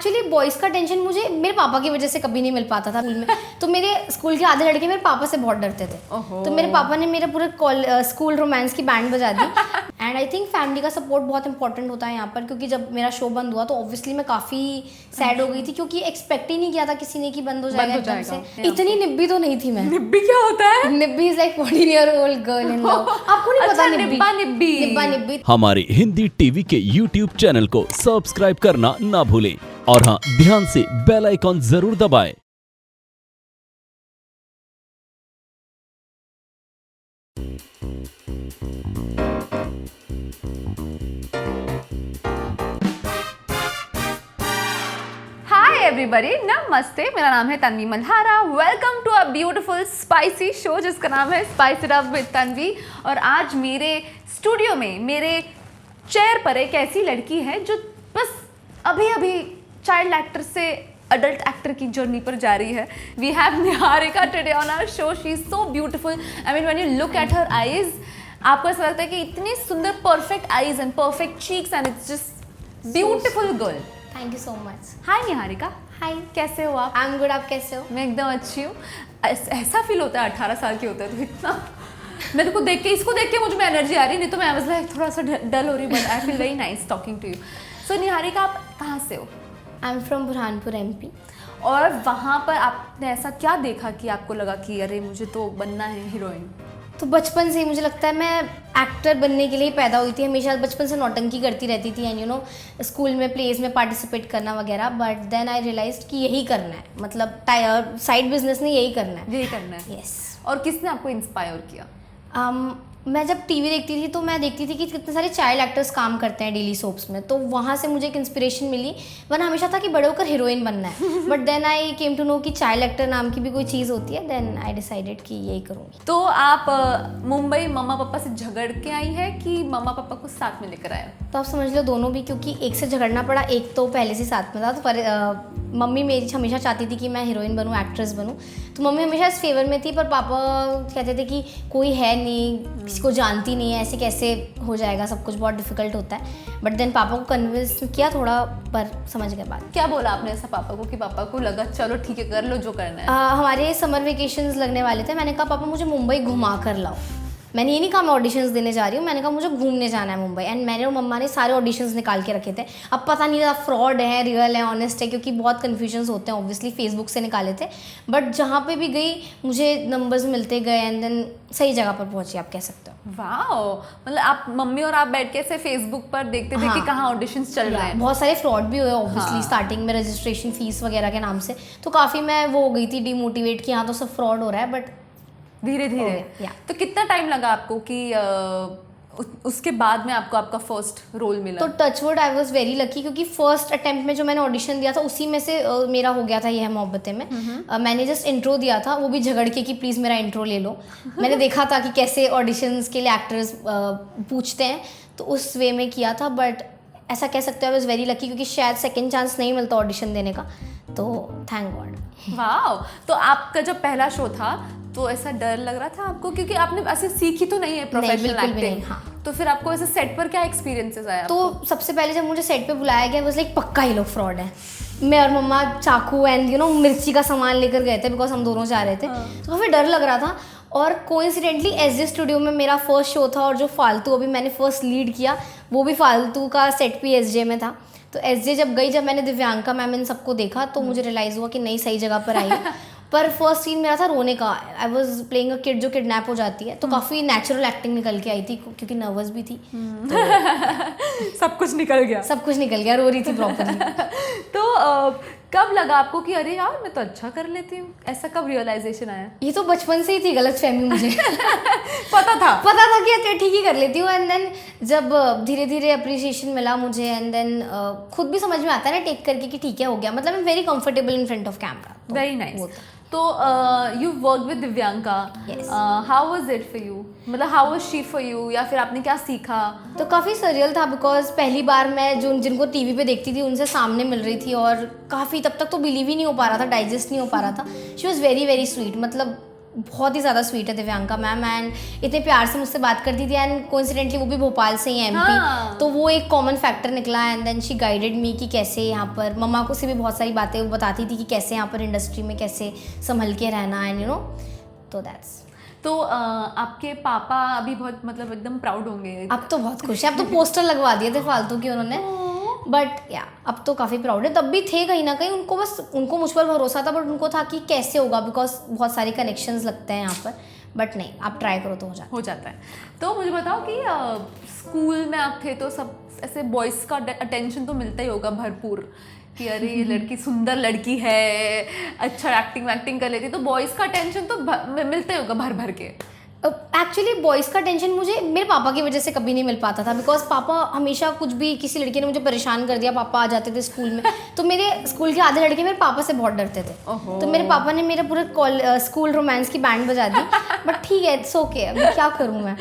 Actually boys का tension मुझे मेरे पापा की वजह से कभी नहीं मिल पाता था स्कूल में। तो मेरे स्कूल के आधे लड़के मेरे पापा से बहुत डरते थे। तो मेरे पापा ने मेरा पूरा स्कूल रोमांस की बैंड बजा दी। एंड आई थिंक फैमिली का सपोर्ट बहुत इंपॉर्टेंट होता है यहाँ पर, क्योंकि जब मेरा शो बंद हुआ तो ऑब्वियसली मैं काफ़ी सैड हो गई थी, क्योंकि एक्सपेक्ट ही नहीं किया था किसी ने कि बंद हो जाएगा एकदम से। इतनी निब्बी तो नहीं थी मैं। निब्बी क्या होता है? निब्बी is like 14-year-old girl in love. आपको नहीं पता? निब्बी। हमारे हिंदी टीवी के YouTube चैनल को सब्सक्राइब करना ना भूलें और हाँ, ध्यान से बेल आइकॉन जरूर दबाएं। हाय एवरीबॉडी, नमस्ते। मेरा नाम है Tanvi Malhara. Welcome to a beautiful spicy show जिसका नाम है spice it up with Tanvi. और आज मेरे स्टूडियो में मेरे चेयर पर एक ऐसी लड़की है जो बस अभी अभी चाइल्ड एक्टर से अडल्ट एक्टर की जर्नी पर जा रही है। We have Niharika today on our show. She is so beautiful. I mean when you look at her eyes, आपको ऐसा लगता है कि इतनी सुंदर perfect eyes and perfect cheeks and it's just beautiful girl. Thank you so much. Hi Niharika. Hi, कैसे हो आप? I am good. आप कैसे हो? मैं एकदम अच्छी हूँ। ऐसा फील होता है 18 साल की होता है तो इतना मैं तो देख के इसको देख के मुझे में एनर्जी आ रही, नहीं तो मैं वाज लाइक थोड़ा सा डल हो रही, but I feel very nice talking to you. So Niharika, आप कहाँ से हो? I am from Burhanpur MP। और वहाँ पर आपने ऐसा क्या देखा कि आपको लगा कि अरे मुझे तो बनना है हीरोइन? तो बचपन से ही मुझे लगता है मैं एक्टर बनने के लिए पैदा हुई थी। हमेशा बचपन से नौटंकी करती रहती थी एंड यू नो स्कूल में प्लेज में पार्टिसिपेट करना वगैरह। बट देन आई रियलाइज्ड कि यही करना है, मतलब साइड बिजनेस नहीं, यही करना है। यही करना है। यस। और किसने आपको इंस्पायर किया? मैं जब टीवी देखती थी तो मैं देखती थी कि कितने सारे चाइल्ड एक्टर्स काम करते हैं डेली सोप्स में, तो वहाँ से मुझे एक इंस्पिरेशन मिली। वरना हमेशा था कि बड़े होकर हीरोइन बनना है, but then I came to know कि चाइल्ड एक्टर नाम की भी कोई चीज़ होती है। देन आई डिसाइडेड कि यही करूँगी। तो आप मुंबई मम्मा पापा से झगड़ के आई है कि मम्मा पापा को साथ में लेकर आया? तो आप समझ लो दोनों भी, क्योंकि एक से झगड़ना पड़ा, एक तो पहले से साथ में था। तो मम्मी मेरी हमेशा चाहती थी कि मैं हीरोइन बनूँ, एक्ट्रेस बनूँ। तो मम्मी हमेशा इस फेवर में थी, पर पापा कहते थे कि कोई है नहीं, किसी को जानती नहीं है, ऐसे कैसे हो जाएगा, सब कुछ बहुत डिफिकल्ट होता है। बट देन पापा को कन्विंस किया थोड़ा, पर समझ गए बात। क्या बोला आपने ऐसा पापा को कि पापा को लगा चलो ठीक है कर लो जो करना है? हमारे समर वेकेशंस लगने वाले थे। मैंने कहा पापा मुझे मुंबई घुमा कर लाओ। मैंने ये नहीं कहा मैं ऑडिशंस देने जा रही हूँ, मैंने कहा मुझे घूमने जाना है मुंबई। एंड मैंने और मम्मा ने सारे ऑडिशंस निकाल के रखे थे। अब पता नहीं था फ्रॉड है, रियल है, ऑनेस्ट है, क्योंकि बहुत कन्फ्यूजन्स होते हैं। ऑब्वियसली फेसबुक से निकाले थे, बट जहाँ पे भी गई मुझे नंबर्स मिलते गए एंड देन सही जगह पर पहुँची, आप कह सकते हो। वाओ, मतलब आप मम्मी और आप बैठ के ऐसे फेसबुक पर देखते थे कि कहाँ ऑडिशंस चल रहे हैं? बहुत सारे फ्रॉड भी हुए ऑब्वियसली स्टार्टिंग में, रजिस्ट्रेशन फीस वगैरह के नाम से। तो काफ़ी मैं वो हो गई थी डिमोटिवेट कि यहाँ तो सब फ्रॉड हो रहा है, बट धीरे धीरे। तो कितना टाइम लगा आपको कि उसके बाद में आपको आपका फर्स्ट रोल मिला? तो touchwood I was very lucky, क्योंकि फर्स्ट अटेम्प्ट में जो मैंने ऑडिशन दिया था उसी में से मेरा हो गया था यह मोहब्बतें में। मैंने जस्ट इंट्रो दिया था, वो भी झगड़ के कि प्लीज़ मेरा इंट्रो ले लो। मैंने देखा था कि कैसे ऑडिशंस के लिए एक्टर्स पूछते हैं, तो उस वे में किया था। बट ऐसा कह सकते हो आई वाज वेरी लकी, क्योंकि शायद सेकेंड चांस नहीं मिलता ऑडिशन देने का, तो थैंक गॉड। वाह। तो आपका जब पहला शो था तो ऐसा डर लग रहा था आपको, क्योंकि आपने ऐसे सीखी तो नहीं है प्रोफेशनल एक्टिंग? हाँ। तो फिर आपको ऐसे सेट पर क्या एक्सपीरियंसेस आया? तो सबसे पहले जब मुझे सेट पे बुलाया गया बस लाइक पक्का ही लोग फ्रॉड है। मैं और मम्मा चाकू एंड यू नो मिर्ची का सामान लेकर गए थे, बिकॉज हम दोनों जा रहे थे। तो काफ़ी डर लग रहा था। और कोइंसिडेंटली SJ स्टूडियो में मेरा फर्स्ट शो था, और जो फालतू अभी मैंने फर्स्ट लीड किया वो भी फालतू का सेट भी SJ में था। तो SJ जब गई, जब मैंने दिव्यांका मैम इन सबको देखा, तो मुझे रियलाइज़ हुआ कि नई सही जगह पर आई। पर फर्स्ट सीन मेरा था रोने का। I was playing a kid जो किडनैप हो जाती है, तो काफ़ी नेचुरल एक्टिंग निकल के आई थी, क्योंकि नर्वस भी थी। तो सब कुछ निकल गया, रो रही थी प्रॉपरली। तो कब लगा आपको कि अरे यार मैं तो अच्छा कर लेती हूँ? ऐसा कब रियलाइजेशन आया? ये तो बचपन से ही थी गलतफहमी मुझे। पता था कि अच्छा ठीक ही कर लेती हूँ। एंड देन जब धीरे धीरे अप्रिसिएशन मिला मुझे, एंड देन खुद भी समझ में आता है ना टेक करके कि ठीक है हो गया, मतलब I am very comfortable in front of camera. Very nice. तो you work with Divyanka, how was it for you? मतलब how was she for you, या फिर आपने क्या सीखा? तो काफ़ी सरियल था, बिकॉज पहली बार मैं जिनको टीवी पे देखती थी उनसे सामने मिल रही थी, और काफ़ी तब तक तो बिलीव ही नहीं हो पा रहा था, डाइजेस्ट नहीं हो पा रहा था। She was very very sweet, मतलब बहुत ही ज़्यादा स्वीट है दिव्यांका मैम, एंड इतने प्यार से मुझसे बात करती थी, एंड कोइंसिडेंटली वो भी भोपाल से ही है MP। हाँ। तो वो एक कॉमन फैक्टर निकला, and then she guided me कि कैसे यहाँ पर, मम्मा को से भी बहुत सारी बातें वो बताती थी कि कैसे यहाँ पर इंडस्ट्री में कैसे संभल के रहना, एंड तो दैट्स। तो आपके पापा अभी बहुत मतलब एकदम प्राउड होंगे। अब तो बहुत खुश है, अब तो पोस्टर लगवा दिए थे फालतू के उन्होंने, बट या अब तो काफ़ी प्राउड है। तब भी थे कहीं ना कहीं, उनको मुझ पर भरोसा था, बट उनको था कि कैसे होगा, बिकॉज बहुत सारे कनेक्शंस लगते हैं यहाँ पर, बट नहीं, आप ट्राई करो तो हो जाता है। तो मुझे बताओ कि स्कूल में आप थे तो सब ऐसे बॉयज़ का अटेंशन तो मिलता ही होगा भरपूर, कि अरे ये लड़की सुंदर लड़की है, अच्छा एक्टिंग कर लेती, तो बॉयज़ का अटेंशन तो मिलता ही होगा भर भर के। एक्चुअली बॉयज़ का टेंशन मुझे मेरे पापा की वजह से कभी नहीं मिल पाता था, बिकॉज पापा हमेशा कुछ भी, किसी लड़के ने मुझे परेशान कर दिया, पापा आ जाते थे स्कूल में, तो मेरे स्कूल के आधे लड़के मेरे पापा से बहुत डरते थे। तो मेरे पापा ने मेरे पूरे स्कूल रोमांस की बैंड बजा दी, बट ठीक है, इट्स ओके, अभी क्या करूँ मैं।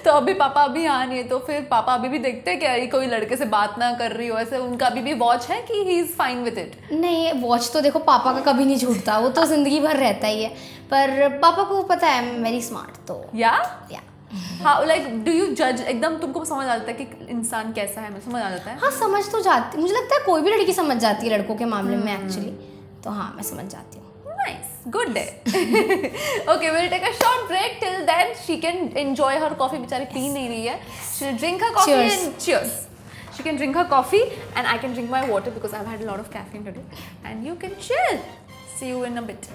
तो अभी पापा अभी यहाँ नहीं है, तो फिर पापा अभी भी देखते हैं कि कोई लड़के से बात ना कर रही हो, ऐसे उनका अभी भी वॉच है कि he is fine with it? नहीं, वॉच तो देखो पापा का कभी नहीं छूटता, वो तो ज़िंदगी भर रहता ही है, पर पापा को पता है आई एम वेरी स्मार्ट, तो या हाउ लाइक डू यू जज, एकदम तुमको समझ आ जाता है कि इंसान कैसा है, समझ आ जाता है? हाँ, समझ तो जाती, मुझे लगता है कोई भी लड़की समझ जाती है लड़कों के मामले में एक्चुअली, तो हाँ मैं समझ जाती हूँ। Nice, good day. Okay, we'll take a short break. Till then, she can enjoy her coffee. बेचारी पी नहीं रही है. She'll drink her coffee Cheers. and cheers. She can drink her coffee and I can drink my water because I've had a lot of caffeine today. And you can chill. See you in a bit.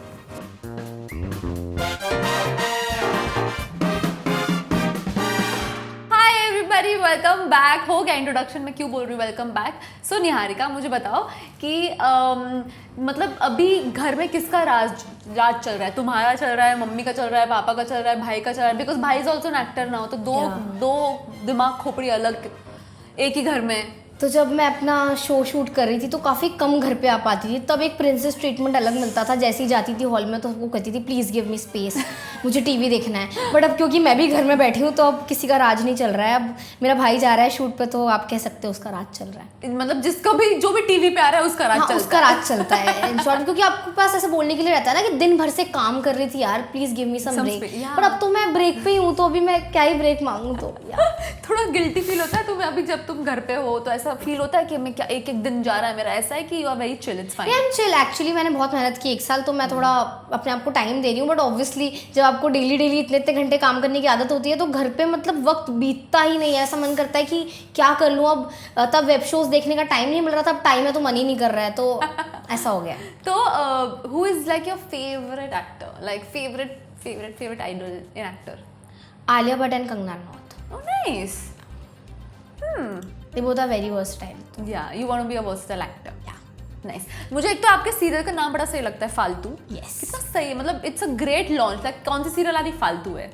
Hi everybody, welcome back. हो गया introduction में, क्यों बोल रही हूँ welcome back? सो निहारिका, मुझे बताओ कि मतलब अभी घर में किसका राज चल रहा है? तुम्हारा चल रहा है, मम्मी का चल रहा है, पापा का चल रहा है, भाई का चल रहा है? बिकॉज भाई इज ऑल्सो एन एक्टर ना हो, तो दो दिमाग खोपड़ी अलग एक ही घर में। तो जब मैं अपना शो शूट कर रही थी तो काफ़ी कम घर पे आ पाती थी, तब एक प्रिंसेस ट्रीटमेंट अलग मिलता था। जैसे ही जाती थी हॉल में तो वो कहती थी प्लीज़ गिव मी स्पेस, मुझे टीवी देखना है। बट अब क्योंकि मैं भी घर में बैठी हूँ तो अब किसी का राज नहीं चल रहा है, अब मेरा भाई जा रहा है शूट पे तो आप कह सकते हो उसका राज चल रहा है। मतलब जिसका भी जो भी टीवी पे आ रहा है उसका राज चलता है। उसका राज चलता है इन शॉर्ट, क्योंकि आपके पास ऐसे बोलने के लिए रहता है ना कि दिन भर से काम कर रही थी यार, please give me some break, पर अब तो मैं ब्रेक पे ही हूँ, तो अभी मैं क्या ही ब्रेक मांगूँ? तो थोड़ा गिल्टी फील होता है तुम्हें अभी जब तुम घर पे हो? तो ऐसा फील होता है कि मैं क्या एक दिन जा रहा है मेरा, ऐसा है कि you are very chill? It's fine. I am chill actually, मैंने बहुत मेहनत की 1 साल, तो मैं थोड़ा अपने आप को टाइम दे रही हूँ। बट ऑब्वियसली जब आपको डेली इतने घंटे काम करने की आदत होती है तो घर पे मतलब वक्त बीतता ही नहीं है, ऐसा मन करता है कि क्या कर लूँ अब। तब वेब शोज देखने का टाइम नहीं मिल रहा था, अब टाइम है तो मन ही नहीं कर रहा है, तो ऐसा हो गया। तो who is like your favourite actor, like favourite idol in actor? Alia Bhatt and Kangana Ranaut. Oh nice. They both are very versatile. Yeah, you want to be a versatile actor. Yeah, nice. मुझे एक तो आपके सीरियल का नाम बड़ा सही लगता है, फालतू। Yes. कितना सही है, मतलब it's a great launch. Like कौन सी सीरियल आ रही फालतू है,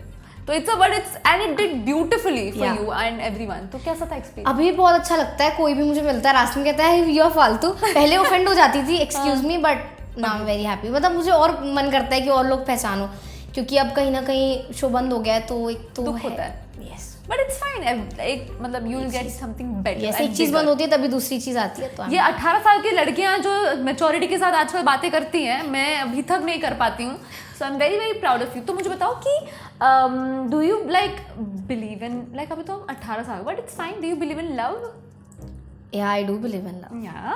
तो it's a but it's and it did beautifully for you and everyone. तो कैसा था एक्सपीरियंस? अभी बहुत अच्छा लगता है, कोई भी मुझे मिलता है रास्ते में कहता है यू आर फालतू, पहले ऑफेंड हो जाती थी excuse me, but now I am very happy. मतलब मुझे और मन करता है कि और लोग पहचानो, क्योंकि अब कहीं ना कहीं शो बंद हो गया है, तो एक तो दुख होता है। यस, बट इट्स फाइन, एक मतलब you will get something better. Yes, एक चीज़ बंद होती है तभी दूसरी चीज़ आती है। तो ये 18 साल की लड़कियां जो मैच्योरिटी के साथ आजकल बातें करती हैं, मैं अभी तक नहीं कर पाती हूँ। So I am very proud of you. तो मुझे बताओ कि do you like believe in, like अभी तो हम 18 साल, but it's fine, do you believe in love? Yeah, I do believe in love. Yeah.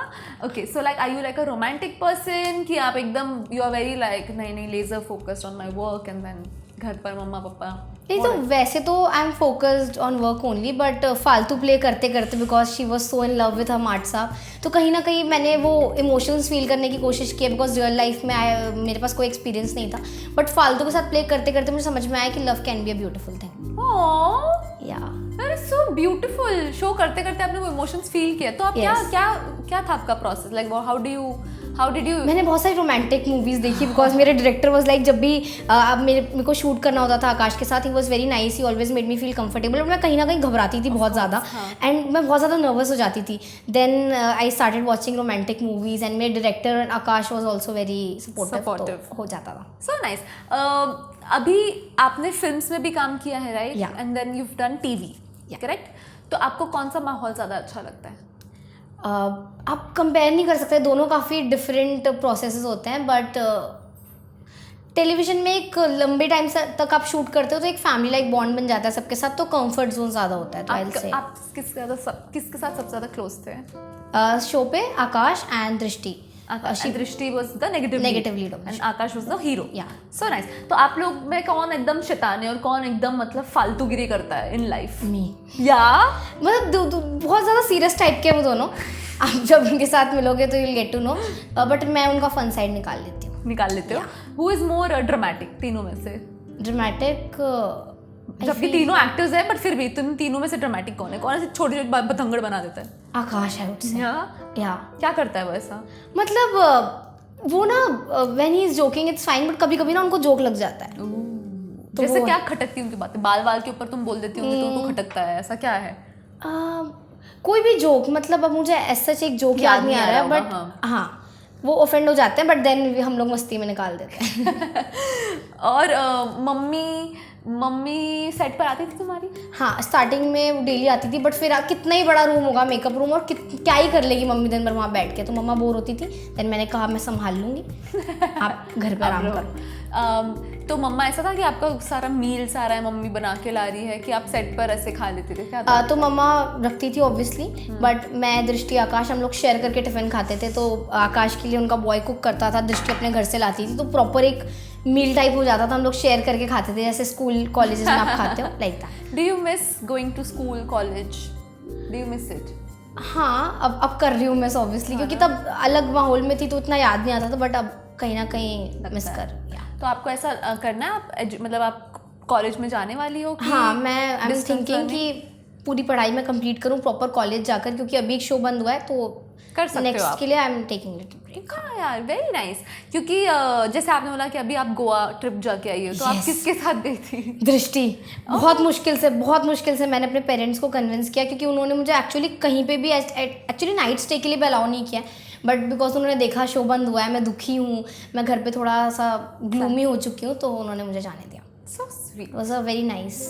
Okay, so like are you like a romantic person कि आप एकदम you are very like नहीं laser focused on my work and then घर पर मम्मा पापा? नहीं, तो वैसे तो I am focused on work only, but फालतू प्ले करते करते because she was so in love with her mart साहब, तो कहीं ना कहीं मैंने वो इमोशंस फील करने की कोशिश की, बिकॉज रियल लाइफ में मेरे पास कोई एक्सपीरियंस नहीं था, बट फालतू के साथ प्ले करते करते मुझे समझ में आया कि love can be a beautiful thing. Yeah that is so beautiful. Show करते करते आपने वो इमोशंस फील किया, तो आप क्या था आपका process? Like how did you? मैंने बहुत सारी रोमांटिक मूवीज़ देखी, बिकॉज मेरे डायरेक्टर वॉज लाइक, जब भी मेरे को शूट करना होता था आकाश के साथ, he was very nice, he always made me feel comfortable. और मैं कहीं ना कहीं घबराती थी बहुत ज़्यादा, एंड मैं बहुत ज़्यादा नर्वस हो जाती थी। Then I started watching romantic movies, and मेरे director Akash was also very supportive, हो जाता था। So nice. अभी आपने फिल्म्स में भी काम किया है, right? And then you have done TV, correct? तो आपको कौन सा माहौल ज़्यादा अच्छा लगता है? आप कंपेयर नहीं कर सकते, दोनों काफ़ी डिफरेंट प्रोसेसेस होते हैं, बट टेलीविजन में एक लंबे टाइम तक आप शूट करते हो तो एक फैमिली लाइक बॉन्ड बन जाता है सबके साथ, तो कंफर्ट जोन ज़्यादा होता है। तो आई से आप किसके साथ सबसे ज़्यादा क्लोज थे? शो पे आकाश एंड दृष्टि। दृष्टि was the negative lead of the and Akash was the hero. Yeah. So nice. तो आप लोग में कौन एकदम शैतान है और कौन एकदम मतलब फालतूगिरी करता है इन लाइफ? मी या मतलब बहुत ज़्यादा सीरियस टाइप के हैं वो दोनों। आप जब उनके साथ मिलोगे तो you'll get to know, but मैं उनका फन साइड निकाल लेती हूँ। Who is more dramatic तीनों में से? ड्रामेटिक जबकि तीनों एक्टर्स हैं बट फिर भी तुम तीनों में से ड्रामेटिक कौन है? कौन ऐसे छोटे छोटे बतंगड़ बना देता है? आकाश है उससे। या क्या करता है वो ऐसा? मतलब वो ना when he is joking it's fine, but कभी कभी ना उनको जोक लग जाता है। तो जैसे क्या खटकती उनकी बातें? बाल के ऊपर तुम बोल देती होंगी तो उनको खटकता है, ऐसा क्या है? कोई भी जोक, मतलब अब मुझे ऐसा एक जोक याद नहीं आ रहा है, बट हाँ वो ऑफेंड हो जाते हैं, बट देन हम लोग मस्ती में निकाल देते हैं। और मम्मी सेट पर आती थी तुम्हारी? हाँ, स्टार्टिंग में वो डेली आती थी, बट फिर कितना ही बड़ा रूम होगा मेकअप रूम, और क्या ही कर लेगी मम्मी दिन भर वहाँ बैठ के, तो मम्मा बोर होती थी। देन मैंने कहा मैं संभाल लूँगी, आप घर पे आराम करो। तो मम्मा ऐसा था कि आपका सारा मील सारा है मम्मी बना के ला रही है कि आप सेट पर ऐसे खा लेते थे क्या? तो मम्मा रखती थी ऑब्वियसली, बट मैं दृष्टि आकाश हम लोग शेयर करके टिफिन खाते थे। तो आकाश के लिए उनका बॉय कुक करता था, दृष्टि अपने घर से लाती थी, तो प्रॉपर एक मील टाइप हो जाता था, हम लोग शेयर करके खाते थे जैसे स्कूल कॉलेजेस में आप खाते हो, like that. Do you miss going to school college? Do you miss it? हाँ, अब कर रही हूँ मिस ऑब्वियसली, क्योंकि तब अलग माहौल में थी तो उतना याद नहीं आता था, बट अब कहीं ना कहीं मिस कर। तो आपको ऐसा करना है, आप मतलब आप कॉलेज में जाने वाली हो कि? हाँ, मैं आई एम थिंकिंग कि पूरी पढ़ाई मैं कंप्लीट करूँ प्रॉपर कॉलेज जाकर, क्योंकि अभी एक शो बंद हुआ है तो कर सकते हो नेक्स्ट आप। के लिए I am taking little break. हाँ यार, वेरी नाइस। क्योंकि जैसे आपने बोला कि अभी आप गोवा ट्रिप जाके आई हो, तो आप किसके साथ गई थी? दृष्टि। बहुत मुश्किल से मैंने अपने पेरेंट्स को कन्विंस किया, क्योंकि उन्होंने मुझे एक्चुअली कहीं पे भी एक्चुअली नाइट स्टे के लिए भी अलाउ नहीं किया, बट बिकॉज उन्होंने देखा शो बंद हुआ है, मैं दुखी हूँ, मैं घर पे थोड़ा सा ग्लूमी हो चुकी हूँ, तो उन्होंने मुझे जाने दिया। So sweet, was a very nice.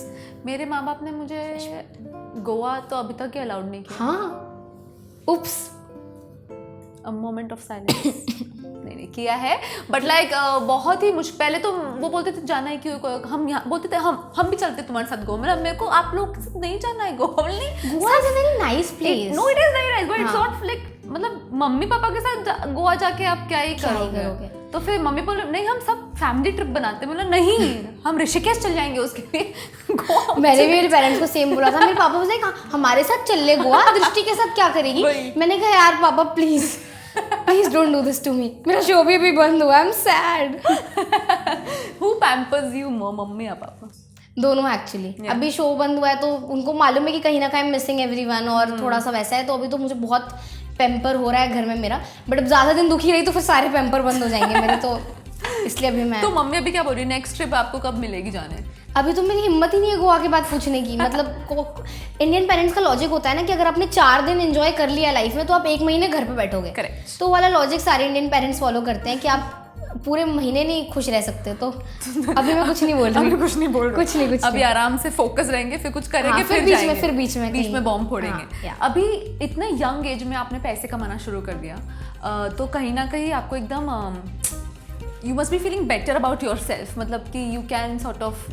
मेरे माँ बाप ने मुझे गोवा तो अभी तक अलाउड नहीं किया। हाँ, उप्स, अ मोमेंट ऑफ साइलेंस नहीं किया है, बट लाइक बहुत ही मुश्किल। पहले तो वो बोलते थे जाना है क्यों, हम यहाँ बोलते थे हम भी चलते तुम्हारे साथ गोवा, मतलब मेरे को आप लोग के साथ नहीं जाना है गोवा। नहीं, Goa is a very nice place. No it is very nice, but it's not like मतलब मम्मी पापा के साथ गोवा जाके आप क्या ही करोगे? तो फिर मम्मी बोले नहीं हम सब फैमिली ट्रिप बनाते हैं। मतलब नहीं, हम ऋषिकेश चल जाएंगे उसके लिए। गोवा मैंने भी मेरे पेरेंट्स को सेम बोला था, मेरे पापा बोले हमारे साथ चल ले गोवा, दृष्टि के साथ क्या करेगी? मैंने कहा यार पापा please don't do this to me, मेरा शो भी अभी बंद हुआ, I am sad. Who pampers you more, मम्मी या पापा? दोनों एक्चुअली। अभी शो बंद हुआ है तो उनको मालूम है कि कहीं ना कहीं मिसिंग एवरीवन, और थोड़ा सा वैसा है, तो अभी तो मुझे बहुत पैम्पर हो रहा है घर में मेरा, बट अब ज़्यादा दिन दुखी रही तो फिर सारे पैम्पर बंद हो जाएंगे मेरे, तो इसलिए अभी मैं। तो मम्मी अभी क्या बोल रही है, नेक्स्ट ट्रिप आपको कब मिलेगी जाने? अभी तो मेरी हिम्मत ही नहीं है गोवा के बाद पूछने की। मतलब इंडियन पेरेंट्स का लॉजिक होता है ना कि अगर आपने 4 दिन एंजॉय कर लिया लाइफ में तो आप 1 महीने घर पे बैठोगे। करेक्ट। तो वाला लॉजिक सारे इंडियन पेरेंट्स फॉलो करते हैं कि आप पूरे महीने नहीं खुश रह सकते। तो अभी मैं कुछ नहीं बोल रही, कुछ नहीं, अभी आराम से फोकस रहेंगे, फिर कुछ करेंगे, फिर बीच में बॉम्ब फोड़ेंगे। अभी इतने यंग एज में आपने पैसे कमाना शुरू कर दिया, तो कहीं ना कहीं आपको एकदम you must be feeling better about your self, मतलब कि यू कैन सॉर्ट ऑफ,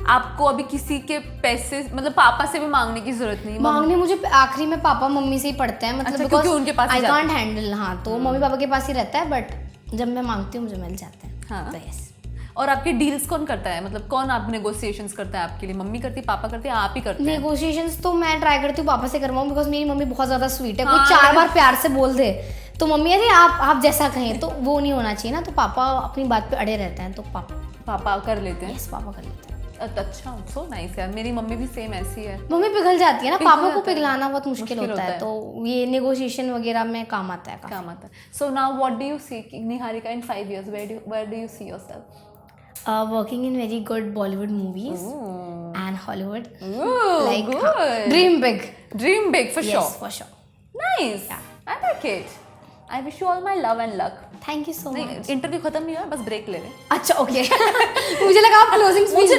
आपको अभी किसी के पैसे मतलब पापा से भी मांगने की जरूरत नहीं। मांगने मुझे आखिरी में पापा मम्मी से ही पड़ते हैं, मतलब क्योंकि उनके पास आई कांट हैंडल। हाँ, तो मम्मी पापा के पास ही रहता है, बट जब मैं मांगती हूँ मुझे मिल जाता है। हाँ, तो यस। और आपके डील्स कौन करता है, मतलब कौन आप नेगोशिएशंस करता है आपके लिए? मम्मी करती है, पापा करते हैं, आप ही करते हैं? नेगोशिएशंस तो मैं ट्राई करती हूँ पापा से करवाऊँ, बिकॉज मेरी मम्मी बहुत ज़्यादा स्वीट है। कोई 4 बार प्यार से बोल दे तो मम्मी अरे आप जैसा कहें, तो वो नहीं होना चाहिए ना। तो पापा अपनी बात पे अड़े रहते हैं, तो पापा कर लेते हैं। यस, पापा कर लेते हैं। अच्छा, सो नाइस यार। मेरी मम्मी भी सेम ऐसी है। मम्मी पिघल जाती है ना, पापा को पिघलाना बहुत मुश्किल होता है, तो ये नेगोशिएशन वगैरह में काम आता है। So now what do you see Niharika in 5 years? Where do you see yourself? Working in very good Bollywood movies and Hollywood. Like good. Dream big for sure. Yes, for sure. Nice. Yeah. I like it. I wish you all my love and luck. Thank you so much. Interview खत्म नहीं हुआ, बस break ले रहे हैं। अच्छा, okay. मुझे लगा आप क्लोजिंग स्पीच मुझे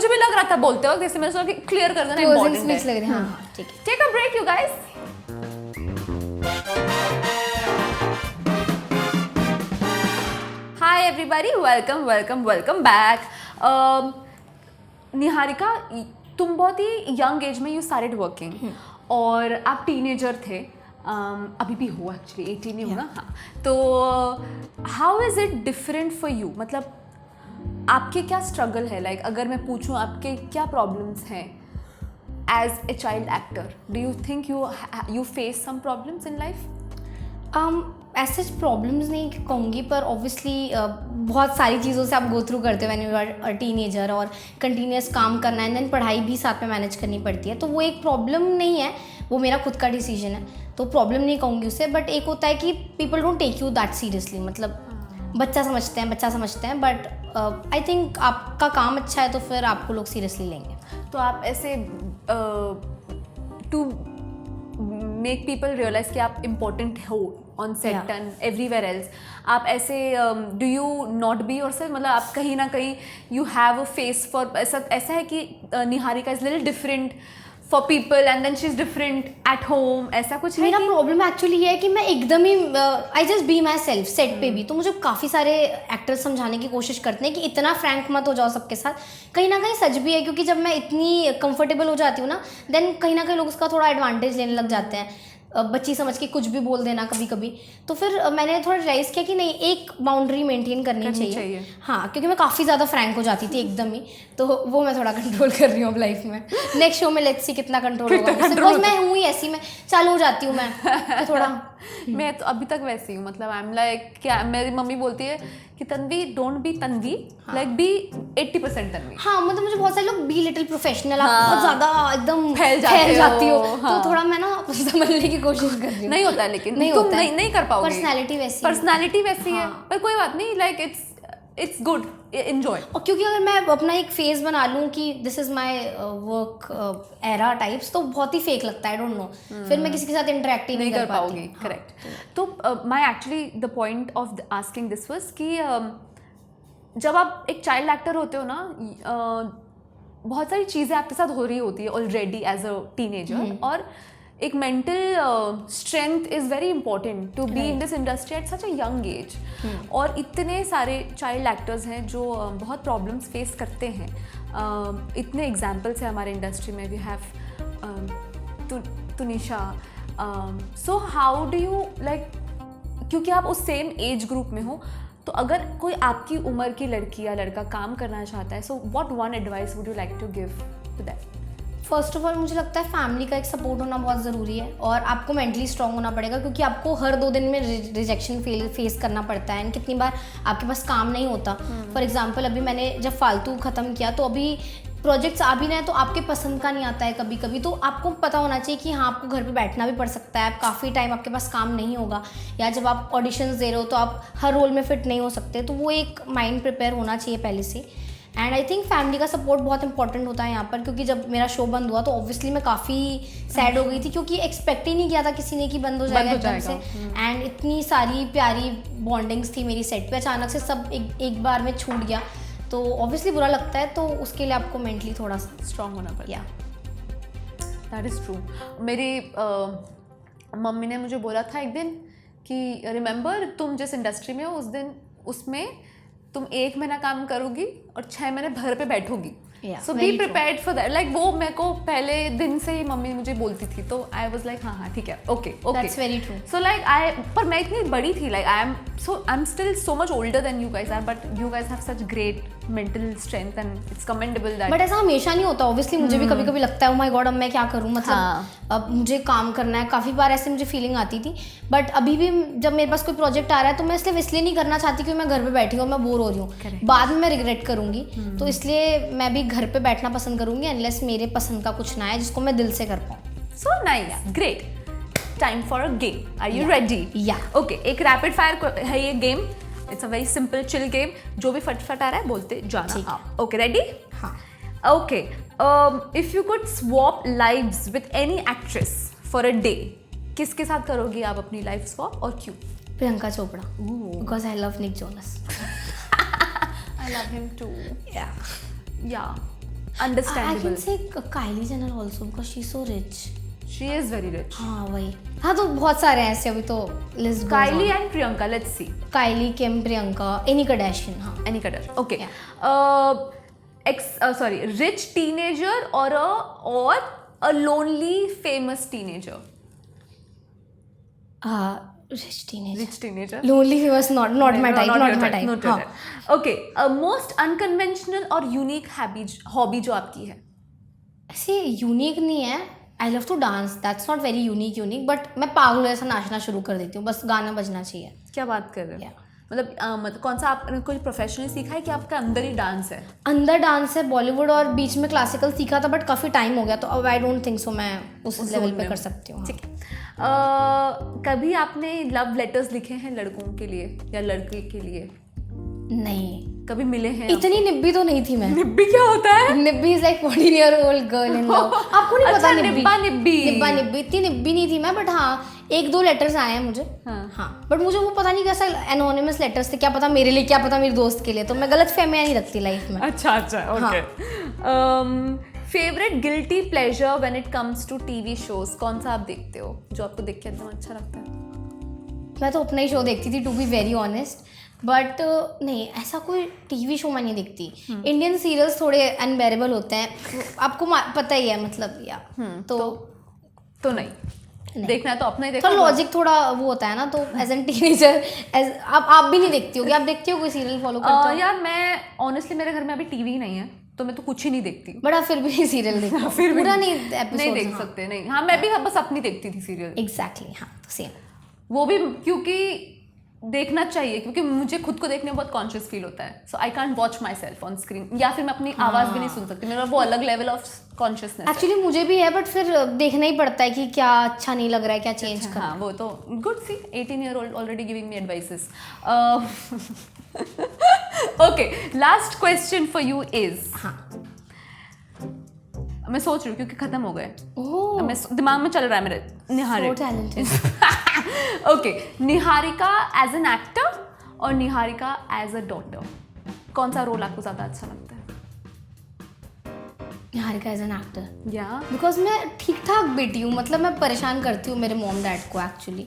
भी लग रहा था बोलते वक्त, जैसे मैंने सोचा कि क्लियर कर देना क्लोजिंग स्पीच लग रही है। हाँ, ठीक है। Take a break you guys. Hi everybody, welcome back. Niharika, तुम बहुत ही यंग एज में यू स्टार्टेड वर्किंग और आप टीनेजर थे, अभी भी हो एक्चुअली 18 ही हो ना? हाँ, तो how is it different for you? मतलब आपके क्या स्ट्रगल है? लाइक अगर मैं पूछूं आपके क्या प्रॉब्लम्स हैं as a child actor, do you think you face some problems in life? ऐसे प्रॉब्लम्स नहीं कहूँगी, पर ऑब्वियसली बहुत सारी चीज़ों से आप गो थ्रू करते हो व्हेन यू आर टीनेजर, और कंटिन्यूस काम करना है, देन पढ़ाई भी साथ में मैनेज करनी पड़ती है, तो वो एक प्रॉब्लम नहीं है, वो मेरा खुद का डिसीजन है, तो प्रॉब्लम नहीं कहूँगी उसे। बट एक होता है कि people don't take you that seriously, मतलब बच्चा समझते हैं, बट आई थिंक आपका काम अच्छा है तो फिर आपको लोग सीरियसली लेंगे। तो आप ऐसे टू मेक पीपल रियलाइज कि आप इम्पोर्टेंट हो on set and everywhere else, आप ऐसे do you not be yourself? मतलब आप कहीं ना कहीं you have a face for, ऐसा है कि Niharika is little different for people and then she is different at home, ऐसा कुछ है? मेरा प्रॉब्लम एक्चुअली ये है कि मैं एकदम ही I just be myself set पे भी, तो मुझे काफ़ी सारे एक्टर्स समझाने की कोशिश करते हैं कि इतना फ्रैंक मत हो जाओ सबके साथ। कहीं ना कहीं सच भी है, क्योंकि जब मैं इतनी कंफर्टेबल हो जाती हूँ ना, देन कहीं ना कहीं लोग उसका थोड़ा एडवांटेज लेने लग जाते हैं, बच्ची समझ के कुछ भी बोल देना कभी कभी। तो फिर मैंने थोड़ा रियलाइज़ किया कि नहीं, एक बाउंड्री मेंटेन करनी चाहिए। हाँ, क्योंकि मैं काफ़ी ज़्यादा फ्रैंक हो जाती थी एकदम ही, तो वो मैं थोड़ा कंट्रोल कर रही हूँ अब लाइफ में। नेक्स्ट शो में लेट्स सी कितना कंट्रोल होगा, बिकॉज मैं हूँ ही ऐसी, मैं चालू हो जाती हूँ मैं तो थोड़ा। मैं तो अभी तक वैसी हूँ, मतलब आई एम लाइक, क्या मेरी मम्मी बोलती है कि Tanvi don't be Tanvi, like be 80% Tanvi. हाँ, मतलब मुझे बहुत सारे लोग बी लिटिल प्रोफेशनल, आप बहुत ज़्यादा एकदम फैल जाती हो, हाँ। तो थोड़ा मैं ना समझने की कोशिश कर रही हूँ। नहीं होता है, लेकिन नहीं तुम होता है। नहीं कर पाओगे, पर्सनैलिटी वैसी है, पर कोई बात नहीं, लाइक इट्स गुड, एंजॉय। और क्योंकि अगर मैं अपना एक फेज बना लूँ कि this is my work era types, तो बहुत ही फेक लगता है, आई डोंट नो, फिर मैं किसी के साथ इंटरेक्ट ही नहीं कर पाऊंगी। करेक्ट। तो माई actually the point of asking this was कि जब आप एक चाइल्ड एक्टर होते हो ना, बहुत सारी चीज़ें आपके साथ हो रही होती है ऑलरेडी एज अ टीनेजर, और एक mental strength is very important to be in this industry at such a young age. और इतने सारे चाइल्ड एक्टर्स हैं जो बहुत प्रॉब्लम्स फेस करते हैं, इतने एग्जाम्पल्स हैं हमारे इंडस्ट्री में। We have Tunisha. So how do you like, क्योंकि आप उस सेम एज ग्रुप में हो, तो अगर कोई आपकी उम्र की लड़की या लड़का काम करना चाहता है, so what one advice would you like to give to that? First of all मुझे लगता है फैमिली का एक सपोर्ट होना बहुत ज़रूरी है, और आपको मेंटली स्ट्रांग होना पड़ेगा, क्योंकि आपको हर 2 दिन में रिजेक्शन फेस करना पड़ता है, एंड कितनी बार आपके पास काम नहीं होता। फॉर एग्जांपल, अभी मैंने जब फालतू ख़त्म किया, तो अभी प्रोजेक्ट्स आ भी रहे हैं तो आपके पसंद का नहीं आता है कभी कभी, तो आपको पता होना चाहिए कि हाँ, आपको घर पे बैठना भी पड़ सकता है, आप काफ़ी टाइम आपके पास काम नहीं होगा, या जब आप ऑडिशंस दे रहे हो तो आप हर रोल में फिट नहीं हो सकते, तो वो एक माइंड प्रिपेयर होना चाहिए पहले से। एंड आई थिंक फैमिली का सपोर्ट बहुत इंपॉर्टेंट होता है यहाँ पर, क्योंकि जब मेरा शो बंद हुआ तो ऑब्वियसली मैं काफ़ी सैड हो गई थी, क्योंकि एक्सपेक्ट ही नहीं किया था किसी ने कि बंद हो जाएगा एकदम से। एंड इतनी सारी प्यारी बॉन्डिंग्स थी मेरी सेट पे, अचानक से सब एक बार में छूट गया, तो ऑब्वियसली बुरा लगता है, तो उसके लिए आपको मेंटली थोड़ा सा स्ट्रांग होना पड़ेगा। That is true. मेरी मम्मी ने मुझे बोला था एक दिन कि रिमेंबर, तुम जिस इंडस्ट्री में हो उस दिन उसमें तुम 1 महीना काम करोगी और 6 महीने घर पे बैठोगी, so be prepared for that. Like वो मेरे को पहले दिन से ही मम्मी मुझे बोलती थी, तो आई वाज लाइक हाँ ठीक है, okay that's very true. So like पर मैं इतनी बड़ी थी, like I am still so much older than you guys are, but you guys have such great mental strength and it's commendable that. But ऐसा हमेशा नहीं होता, ऑब्वियसली मुझे भी कभी कभी लगता है, ओ माय गॉड अब मैं क्या करूँ, मतलब अब मुझे काम करना है, काफ़ी बार ऐसे मुझे फीलिंग आती थी। बट अभी भी जब मेरे पास कोई प्रोजेक्ट आ रहा है तो मैं इसलिए नहीं करना चाहती क्योंकि मैं घर पे बैठी हूँ, मैं बोर हो रही हूँ, बाद में मैं रिग्रेट करूँगी, तो इसलिए मैं भी घर पे बैठना पसंद करूँगी, अनलेस मेरे पसंद का कुछ ना है जिसको मैं दिल से कर पाऊँ। So nice, great. Time for a game, are you ready? Yeah okay, एक रैपिड फायर है ये गेम, it's a very simple chill game, जो भी फटफट आ रहा है बोलते जाना। Okay, ready? हाँ। Okay, if you could swap lives with any actress for a day, किसके साथ करोगी आप अपनी लाइफ स्वॉप और क्यों? Priyanka Chopra, because I love Nick Jonas. I love him too. Yeah. Yeah. Understandable. I can say Kylie Jenner also because she's so rich. She is very rich. हाँ वही. हाँ तो बहुत सारे हैं ऐसे, अभी तो list. Kylie and Priyanka, let's see. Kylie, Kim, Priyanka, any Kardashian. हाँ. एनी कटर. Okay. Sorry, rich teenager or a lonely famous teenager? Rich teenager. Rich teenager. Lonely famous, not my type, not your my type. not your हाँ. type. Okay, most unconventional or unique hobby जो आपकी है? ऐसे unique नहीं है. I love to dance, that's not very unique, but मैं पागल जैसा नाचना शुरू कर देती हूँ, बस गाना बजना चाहिए. क्या बात कर रहे हैं? Yeah. मतलब कौन सा आपने कोई प्रोफेशनल सीखा है कि आपका अंदर ही डांस है? अंदर डांस है, बॉलीवुड और बीच में क्लासिकल सीखा था, बट काफ़ी टाइम हो गया, तो अब आई डोंट थिंक सो मैं उस लेवल पे कर सकती हूँ. ठीक है. कभी आपने लव लेटर्स लिखे हैं लड़कों के लिए या लड़के के लिए? नहीं. कभी मिले हैं? इतनी निब्बी तो नहीं थी मैं. निब्बी क्या होता है? निब्बी is like 14-year-old girl in love. आपको नहीं पता? अच्छा, निब्बा निब्बी. इतनी निब्बी नहीं थी मैं, बट हाँ 1-2 लेटर्स आए हैं मुझे. हाँ बट मुझे वो पता नहीं कैसा एनोनिमस लेटर्स थे, क्या पता मेरे लिए, क्या पता मेरे दोस्त के लिए, तो मैं गलत फहमियां नहीं रखती लाइफ में. अच्छा, okay. Favourite guilty pleasure when it comes to TV shows, कौन सा आप देखते हो जो आपको देख के एकदम अच्छा लगता है? मैं तो अपना ही शो देखती थी, to be very honest, but नहीं ऐसा कोई टीवी शो मैं नहीं देखती. इंडियन सीरियल्स थोड़े अनबेरेबल होते हैं, आपको पता ही है मतलब. या तो नहीं देखना है तो अपना ही देखो. थोड़ा लॉजिक थोड़ा वो होता है ना, तो एज एन टीनेजर आप भी नहीं देखती होगी? आप देखती हो कोई सीरियल फॉलो करते हो? यार मैं ऑनेस्टली मेरे घर में अभी टीवी नहीं है, तो मैं तो कुछ ही नहीं देखती. बट आप फिर भी सीरियल देखते हो? फिर भी पूरा नहीं एपिसोड नहीं देख सकते. नहीं. हाँ मैं भी बस अपनी देखती थी सीरियल. एग्जैक्टली. हाँ तो सेम. वो भी क्योंकि देखना चाहिए, क्योंकि मुझे खुद को देखने में बहुत कॉन्शियस फील होता है. So I can't watch myself on screen, या फिर मैं अपनी आवाज़ भी नहीं सुन सकती. मेरा वो अलग लेवल ऑफ कॉन्शियसनेस. एक्चुअली मुझे भी है, बट फिर देखना ही पड़ता है कि क्या अच्छा नहीं लग रहा है, क्या चेंज करना. हाँ वो तो good. See 18-year-old already giving me advices. Okay, last question for you is. हाँ. मैं सोच रही हूँ क्योंकि खत्म हो गए. ओह मैं दिमाग में चल रहा है मेरे. Niharika. So talented. Okay, Niharika as an actor और निहारिका एज अ डॉटर, कौन सा रोल आपको ज़्यादा अच्छा लगता है? Niharika as an actor. या बिकॉज मैं ठीक ठाक बेटी हूँ, मतलब मैं परेशान करती हूँ मेरे मॉम डैड को. एक्चुअली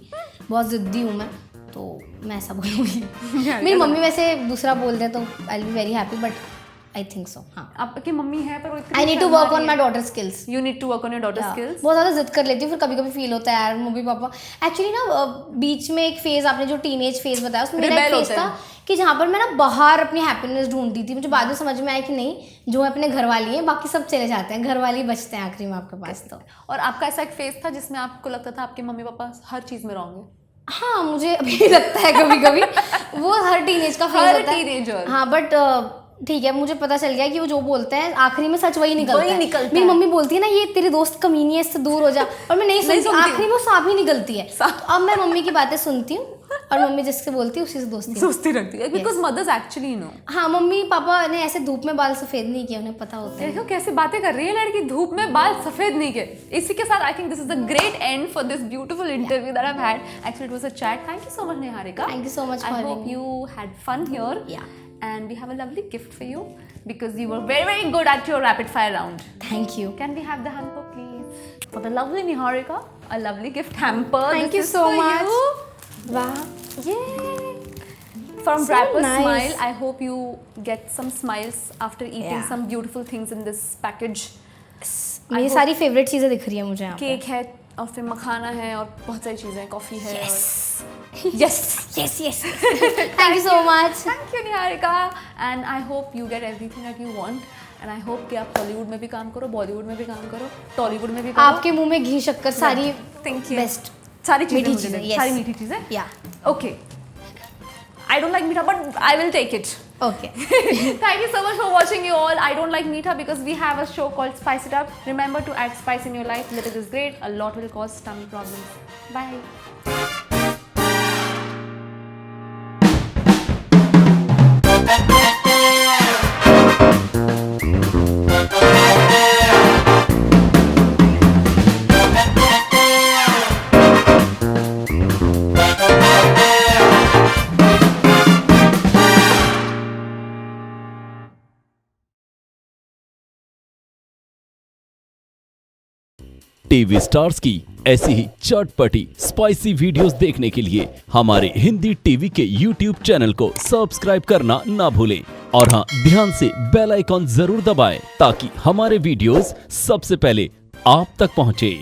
बहुत ज़िद्दी हूँ मैं, तो मैं ऐसा बोलूँगी. मेरी मम्मी वैसे दूसरा बोल दे तो I will be very happy, but I think so. हाँ आपकी मम्मी है पर वो I need to work on my daughter skills. You need to work on your daughter skills. बहुत ज़्यादा जिद कर लेती हूँ, फिर कभी कभी फील होता है यार मम्मी पापा. एक्चुअली ना बीच में एक फेज, आपने जो टीनेज फेज बताया, उसमें मेरा एक फेज था कि जहाँ पर मैं ना बाहर अपनी हैप्पीनेस ढूंढती थी. मुझे बाद में समझ में आया कि नहीं, जो है अपने घर वाली हैं, बाकी सब चले जाते हैं, घर वाले ही बचते हैं आखिरी में आपके पास. तो और आपका ऐसा एक फेज था जिसमें आपको लगता था आपके मम्मी पापा हर चीज़ में रॉन्ग है? हाँ मुझे अभी भी लगता है कभी कभी. वो हर टीनेज का फेज होता है. टीनेजर. हाँ बट ठीक है, मुझे पता चल गया कि वो जो बोलते हैं आखिरी में सच वही निकलता है. मेरी मम्मी बोलती है ना, ये तेरी दोस्त कमीनी है, इससे दूर हो जा, और मैं नहीं सुनती. आखिरी में वो सांप ही निकलती है. तो अब मैं मम्मी की बातें सुनती हूँ, और मम्मी जिससे बोलती है उसी से दोस्ती रखती है. Because mothers actually know. हाँ मम्मी पापा ने ऐसे धूप में बाल सफेद नहीं किए, उन्हें पता होता है. देखो कैसे बातें कर रही है लड़की, धूप में बाल सफेद नहीं किए. इसी के साथ I think this is the great and for this beautiful interview that I have had. Actually it was a chat. Thank you so much Niharika. Thank you so much. I hope you had fun here. Yeah. And we have a lovely gift for you because you were very good at your rapid fire round. Thank you. Can we have the hamper, please? For the lovely Niharika, a lovely gift hamper. Thank you This is so for much. you. Wow. Yay! From So Rapper nice. Smile, I hope you get some smiles after eating Yeah. some beautiful things in this package. मेरी सारी favourite चीज़ें दिख रही है मुझे यहाँ पे. Cake है और फिर मखाना है और बहुत सारी चीज़ें, कॉफ़ी है. Yes. Yes. Yes, yes. Thank you so much. Thank you Niharika, and I hope you get everything that you want, and I hope कि आप हॉलीवुड में भी काम करो, बॉलीवुड में भी काम करो, टॉलीवुड में भी करो. आपके मुंह में घी शक्कर सारी Thank you. बेस्ट. सारी चीज़ें मीठी मुझे चीज़ें, दें, yes. सारी मीठी चीज़ें. Yeah. Okay. I don't like meetha, but I will take it. Okay. Thank you so much for watching you all. I don't like meetha because we have a show called Spice It Up. Remember to add spice in your life. Little is great. A lot will cause tummy problems. Bye. TV stars की ऐसी ही चटपटी spicy videos देखने के लिए हमारे Hindi TV के YouTube channel को subscribe करना ना भूलें और हाँ, ध्यान से बेल आइकॉन जरूर दबाएं ताकि हमारे वीडियोस सबसे पहले आप तक पहुंचे।